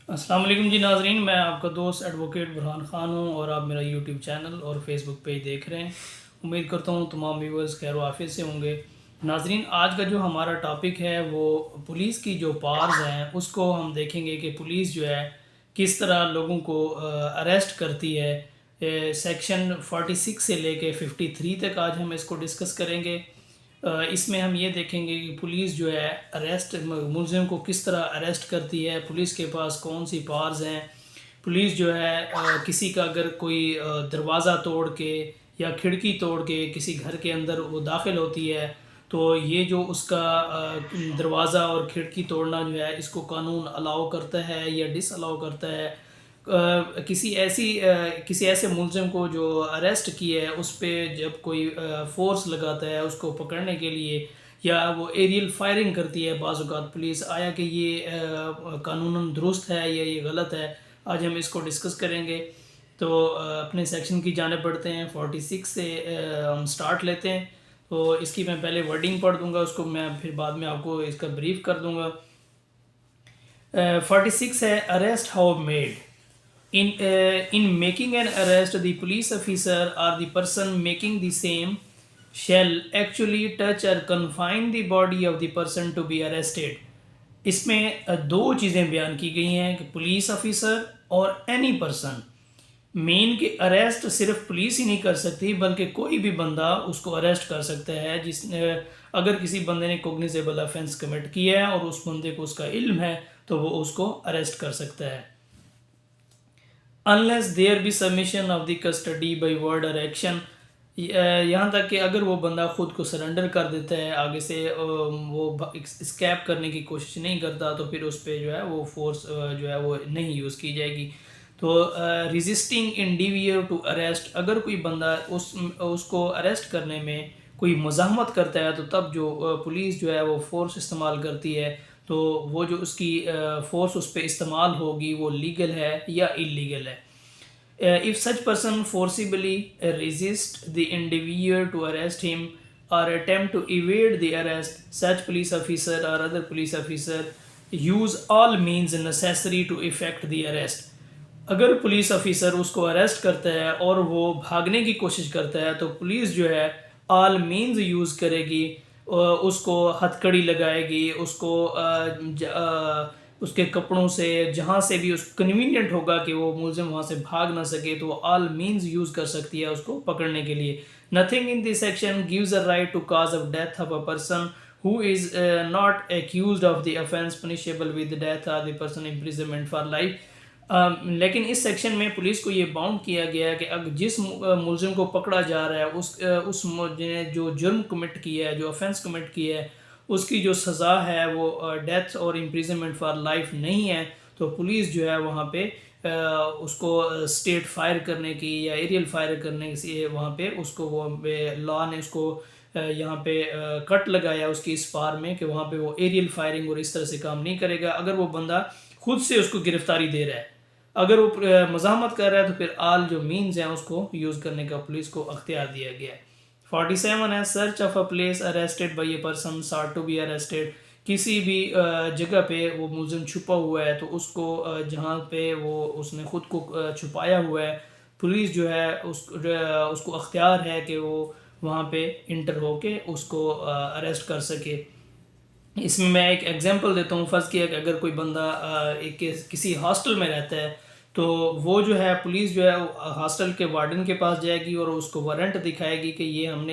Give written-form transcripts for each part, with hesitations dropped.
अस्सलाम वालेकुम जी नाजरीन, मैं आपका दोस्त एडवोकेट बुरहान ख़ान हूँ और आप मेरा यूट्यूब चैनल और फेसबुक पेज देख रहे हैं। उम्मीद करता हूँ तमाम व्यूवर्स खैर आफियत से होंगे। नाजरीन, आज का जो हमारा टॉपिक है वो पुलिस की जो पावर्स हैं उसको हम देखेंगे कि पुलिस जो है किस तरह लोगों को अरेस्ट करती है। सेक्शन 46 से लेके 53 तक आज हम इसको डिस्कस करेंगे। इसमें हम ये देखेंगे कि पुलिस जो है अरेस्ट मुलजिम को किस तरह अरेस्ट करती है, पुलिस के पास कौन सी पावर्स हैं। पुलिस जो है किसी का अगर कोई दरवाज़ा तोड़ के या खिड़की तोड़ के किसी घर के अंदर वो दाखिल होती है तो ये जो उसका दरवाज़ा और खिड़की तोड़ना जो है इसको कानून अलाउ करता है या डिस अलाउ करता है। किसी ऐसे मुलजिम को जो अरेस्ट किया है उस पर जब कोई फोर्स लगाता है उसको पकड़ने के लिए या वो एरियल फायरिंग करती है बाज़ औक़ात पुलिस, आया कि ये कानूनन दुरुस्त है या ये गलत है, आज हम इसको डिस्कस करेंगे। तो अपने सेक्शन की जाने बढ़ते हैं। 46 से हम स्टार्ट लेते हैं। तो इसकी मैं पहले वर्डिंग पढ़ दूंगा, उसको मैं फिर बाद में आपको इसका ब्रीफ कर दूंगा। 46 है, arrest how made. In making an arrest, the police officer or the person making the same shall actually touch or confine the body of the person to be arrested. इसमें दो चीज़ें बयान की गई हैं कि पुलिस ऑफिसर और any person. Main के अरेस्ट सिर्फ पुलिस ही नहीं कर सकती बल्कि कोई भी बंदा उसको अरेस्ट कर सकता है जिसने, अगर किसी बंदे ने कोग्निजेबल ऑफेंस कमिट किया है और उस बंदे को उसका इल्म है तो वो उसको अरेस्ट कर सकता है। Unless there be submission of the custody by word or action, यहाँ तक कि अगर वो बंदा ख़ुद को सरेंडर कर देता है, आगे से वो स्कैप करने की कोशिश नहीं करता तो फिर उस पर जो है वो फोर्स जो है वो नहीं यूज़ की जाएगी। तो रेजिस्टिंग इंडिविजुअल टू अरेस्ट, अगर कोई बंदा उसको अरेस्ट करने में कोई मज़ाहमत करता है तो तब जो पुलिस जो है वो फोर्स इस्तेमाल करती है, तो वो जो उसकी फोर्स उस पर इस्तेमाल होगी वो लीगल है या इलीगल है। If such person forcibly resist the individual to arrest him or attempt to evade the arrest, such police officer or other police officer use all means necessary to effect the arrest. अगर police officer उसको arrest करता है और वो भागने की कोशिश करता है तो पुलिस जो है ऑल मीन्स यूज़ करेगी, उसको हथकड़ी लगाएगी, उसको उसके कपड़ों से जहाँ से भी उसको कन्वीनियंट होगा कि वो मुलजिम वहाँ से भाग ना सके तो ऑल मीन्स यूज़ कर सकती है उसको पकड़ने के लिए। Nothing in this section gives a right to cause of death of a person who is not accused of the offense punishable with death or the person imprisonment for life. लेकिन इस section में police को ये bound किया गया है कि अगर जिस मुलजिम को पकड़ा जा रहा है उस ने जो जुर्म कमिट किया है, जो ऑफेंस कमिट किया है, उसकी जो सज़ा है वो डेथ और इम्प्रिजनमेंट फॉर लाइफ नहीं है, तो पुलिस जो है वहाँ पे उसको स्टेट फायर करने की या एरियल फायर करने से वहाँ पे उसको वो लॉ ने उसको यहाँ पे कट लगाया उसकी इस पार में कि वहाँ पे वो एरियल फायरिंग और इस तरह से काम नहीं करेगा अगर वो बंदा खुद से उसको गिरफ्तारी दे रहा है। अगर वो मज़ाहमत कर रहा है तो फिर आल जो मीन्स हैं उसको यूज़ करने का पुलिस को अख्तियार दिया गया है। 47 है, search of a place arrested by a person sought to be arrested. किसी भी जगह पे वो मुलजिम छुपा हुआ है तो उसको जहाँ पे वो उसने ख़ुद को छुपाया हुआ है, पुलिस जो है उसको अख्तियार है कि वो वहाँ पे इंटर होके उसको अरेस्ट कर सके। इसमें मैं एक एग्जांपल देता हूँ। फ़र्ज़ किया कि अगर कोई बंदा किसी हॉस्टल में रहता है तो वो जो है पुलिस जो है हॉस्टल के वार्डन के पास जाएगी और उसको वारंट दिखाएगी कि ये हम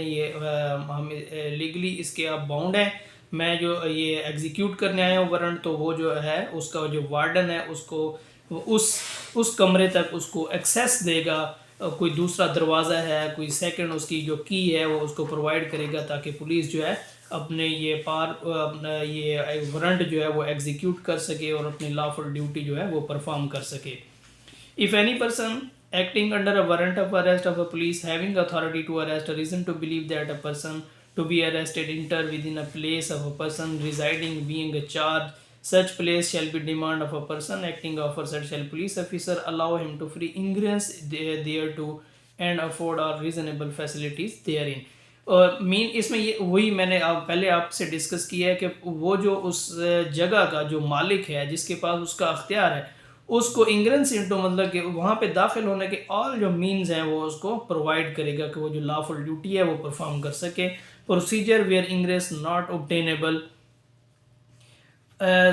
लीगली इसके आप बाउंड हैं, मैं जो ये एग्जीक्यूट करने आया हूँ वारंट। तो वो जो है उसका जो वार्डन है उसको उस कमरे तक उसको एक्सेस देगा, कोई दूसरा दरवाज़ा है, कोई सेकंड उसकी जो की है वो उसको प्रोवाइड करेगा ताकि पुलिस जो है अपने ये वारंट जो है वो एग्जीक्यूट कर सके और अपनी लॉफुल ड्यूटी जो है वो परफॉर्म कर सके। If any person acting under a warrant of arrest of a police having authority to arrest a reason to believe that a person to be arrested enter within a place of a person residing being a charge, such place shall be demand of a person acting offer such shall police officer allow him to free ingress thereto and afford all reasonable facilities therein. और mean इसमें ये वही मैंने पहले आपसे discuss किया है कि वो जो उस जगह का जो मालिक है जिसके पास उसका अख्तियार है उसको इंग्रेंस इनटू मतलब कि वहाँ पे दाखिल होने के ऑल जो मीन्स हैं वो उसको प्रोवाइड करेगा कि वो जो लॉफुल ड्यूटी है वो परफॉर्म कर सके। Procedure where ingress not obtainable.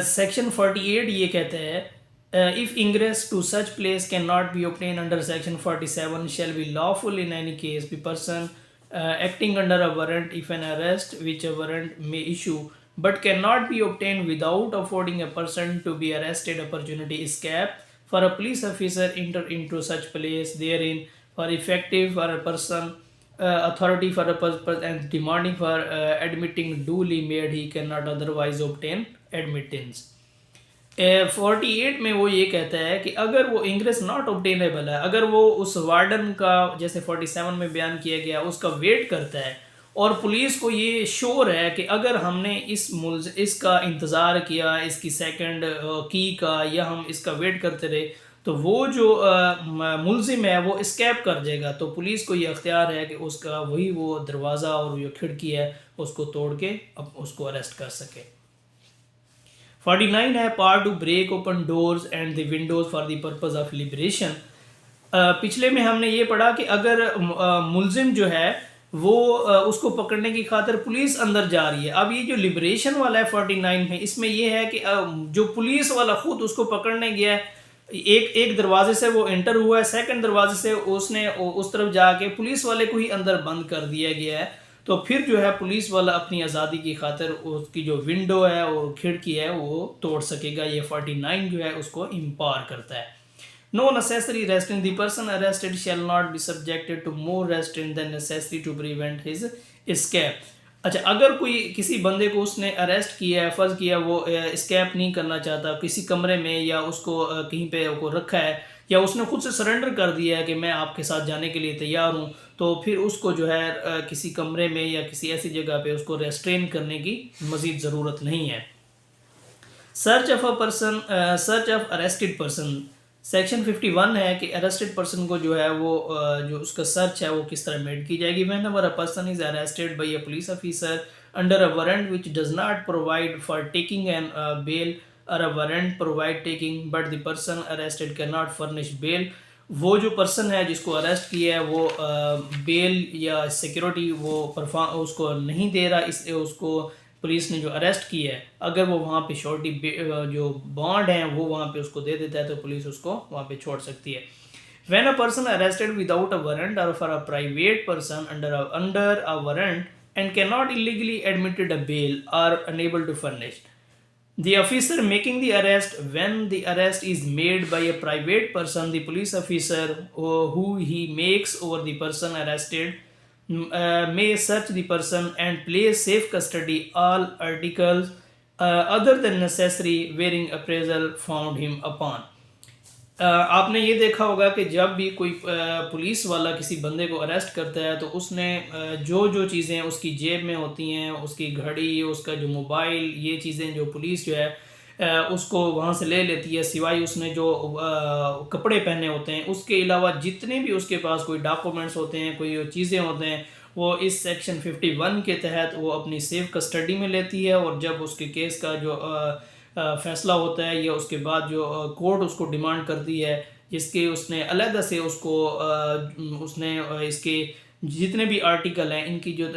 Section 48 ये कहते हैं if ingress to such place can not be obtained under section 47 shall be lawful in any case the person acting under a warrant if an arrest which a warrant may issue but cannot be obtained without affording a person to be arrested opportunity escape for a police officer enter into such place therein for effective for a person authority for a purpose and demanding for admitting duly made he cannot otherwise obtain admittance। 48 में वो ये कहता है कि अगर वो ingress not obtainable है, अगर वो उस वार्डन का जैसे 47 में बयान किया गया उसका वेट करता है और पुलिस को ये श्योर है कि अगर हमने इसका इंतज़ार किया, इसकी सेकंड की का, या हम इसका वेट करते रहे तो वो जो मुलजिम है वो स्केप कर जाएगा, तो पुलिस को ये अख्तियार है कि उसका वही वो दरवाज़ा और जो खिड़की है उसको तोड़ के अब उसको अरेस्ट कर सके। 49 है power to break open doors and the windows for the purpose of liberation. पिछले में हमने ये पढ़ा कि अगर मुलजिम जो है वो उसको पकड़ने की खातिर पुलिस अंदर जा रही है। अब ये जो लिबरेशन वाला है 49 में, इसमें ये है कि जो पुलिस वाला खुद उसको पकड़ने गया है, एक दरवाजे से वो एंटर हुआ है, सेकंड दरवाजे से उसने उस तरफ जाके पुलिस वाले को ही अंदर बंद कर दिया गया है, तो फिर जो है पुलिस वाला अपनी आज़ादी की खातिर उसकी जो विंडो है और खिड़की है वो तोड़ सकेगा। ये 49 जो है उसको इम्पावर करता है। No necessary restraint the person arrested shall not be subjected to more restraint than necessary to prevent his escape. अच्छा, अगर कोई किसी बंदे को उसने अरेस्ट किया है, फ़र्ज़ किया वो एस्केप नहीं करना चाहता, किसी कमरे में या उसको कहीं पे को रखा है या उसने खुद से सरेंडर कर दिया है कि मैं आपके साथ जाने के लिए तैयार हूँ, तो फिर उसको जो है किसी कमरे में या किसी ऐसी जगह पे उसको रेस्ट्रेन करने की मज़ीद ज़रूरत नहीं है। Search of a person, search of arrested person, section 51 है कि अरेस्टेड पर्सन को जो है वो जो उसका सर्च है वो किस तरह मेड की जाएगी। Whenever a person is arrested by a police officer under a warrant which does not provide for taking an bail और a warrant provide taking but the person arrested can not furnish bail. वो जो person है जिसको arrest किया है वो bell या security वो उसको नहीं दे रहा, इसलिए उसको पुलिस ने जो अरेस्ट किया है अगर वो वहाँ पे श्योरिटी जो बॉन्ड है वो वहाँ पे उसको दे देता है तो पुलिस उसको वहाँ पे छोड़ सकती है। When a person arrested without a warrant or for a private person under a warrant and cannot illegally admitted a bail are unable to furnish, the officer making the arrest, when the arrest is made by a private person, the police officer who he makes over the person arrested may search the person and place safe custody all articles other than necessary wearing appraisal found him upon। आपने ये देखा होगा कि जब भी कोई police वाला किसी बंदे को अरेस्ट करता है तो उसने जो जो चीज़ें उसकी जेब में होती हैं, उसकी घड़ी, उसका जो मोबाइल, ये चीज़ें जो पुलिस जो है उसको वहाँ से ले लेती है, सिवाय उसने जो कपड़े पहने होते हैं उसके अलावा जितने भी उसके पास कोई डॉक्यूमेंट्स होते हैं, कोई चीज़ें होते हैं, वो इस सेक्शन 51 के तहत वो अपनी सेफ कस्टडी में लेती है। और जब उसके केस का जो फैसला होता है या उसके बाद जो कोर्ट उसको डिमांड करती है जिसके उसने अलग से उसको उसने इसके जितने भी आर्टिकल हैं इनकी जो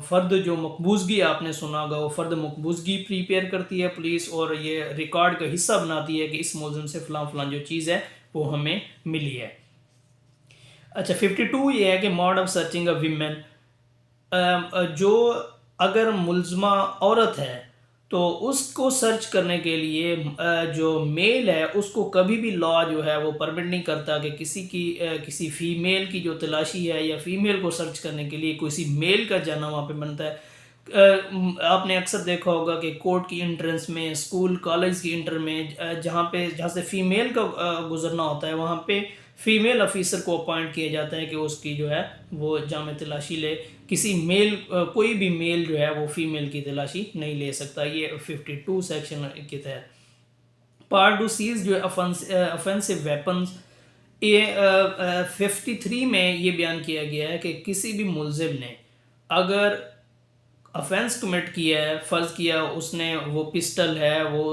फ़र्द जो मकबूजगी आपने सुना होगा वो फ़र्द मकबूजगी प्रिपेयर करती है पुलिस और ये रिकॉर्ड का हिस्सा बनाती है कि इस मुलज़िम से फ़लाँ जो चीज़ है वो हमें मिली है। अच्छा, 52 ये है कि mode of searching a women, जो अगर मुलज़मा औरत है तो उसको सर्च करने के लिए जो मेल है उसको कभी भी लॉ जो है वो परमिट नहीं करता कि किसी फ़ीमेल की जो तलाशी है या फ़ीमेल को सर्च करने के लिए किसी मेल का जाना वहाँ पे बनता है। आपने अक्सर देखा होगा कि कोर्ट की एंट्रेंस में, स्कूल कॉलेज की इंटर में जहाँ से फ़ीमेल का गुजरना होता है वहाँ पे फ़ीमेल ऑफिसर को अपॉइंट किया जाता है कि उसकी जो है वो जामे तलाशी ले। किसी मेल कोई भी मेल जो है वो फ़ीमेल की तलाशी नहीं ले सकता। ये 52 सेक्शन के तहत। पार्ट टू सीज जो ऑफेंसिव वेपन्स, ये 53 में ये बयान किया गया है कि किसी भी मुलजिम ने अगर ऑफेंस कमिट किया है, फ़र्ज़ किया उसने वो पिस्टल है, वो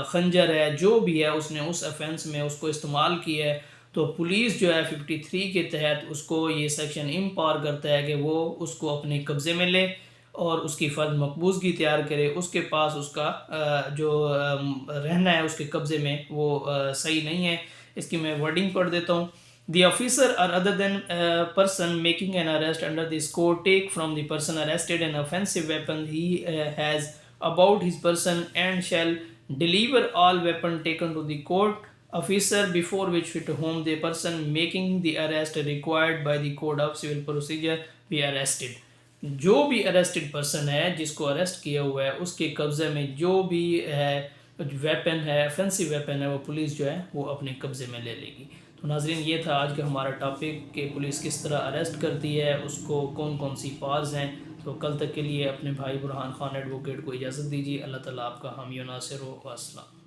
खंजर है, जो भी है उसने उस ऑफेंस में उसको इस्तेमाल किया है, तो पुलिस जो है 53 के तहत उसको ये सेक्शन इम्पावर करता है कि वो उसको अपने कब्ज़े में ले और उसकी फ़र्द मकबूज़गी तैयार करे, उसके पास उसका जो रहना है उसके कब्ज़े में वो सही नहीं है। इसकी मैं वर्डिंग पढ़ देता हूँ। The officer or other than person making an arrest under this code take from the person arrested an offensive weapon he has about his person and shall deliver all weapon taken to the court officer before which to whom the person making the arrest required by the code of civil procedure be arrested. जो भी arrested person है जिसको arrest किया हुआ है उसके कब्ज़े में जो भी है वेपन है, ऑफेंसिव वेपन है, वो पुलिस जो है वो अपने कब्ज़े में ले लेगी। तो नाजरीन ये था आज का हमारा टॉपिक कि पुलिस किस तरह अरेस्ट करती है, उसको कौन कौन सी पार्स हैं। तो कल तक के लिए अपने भाई बुरहान खान एडवोकेट को इजाज़त दीजिए। अल्लाह ताला आपका हामी व नासिर हो। अस्सलाम।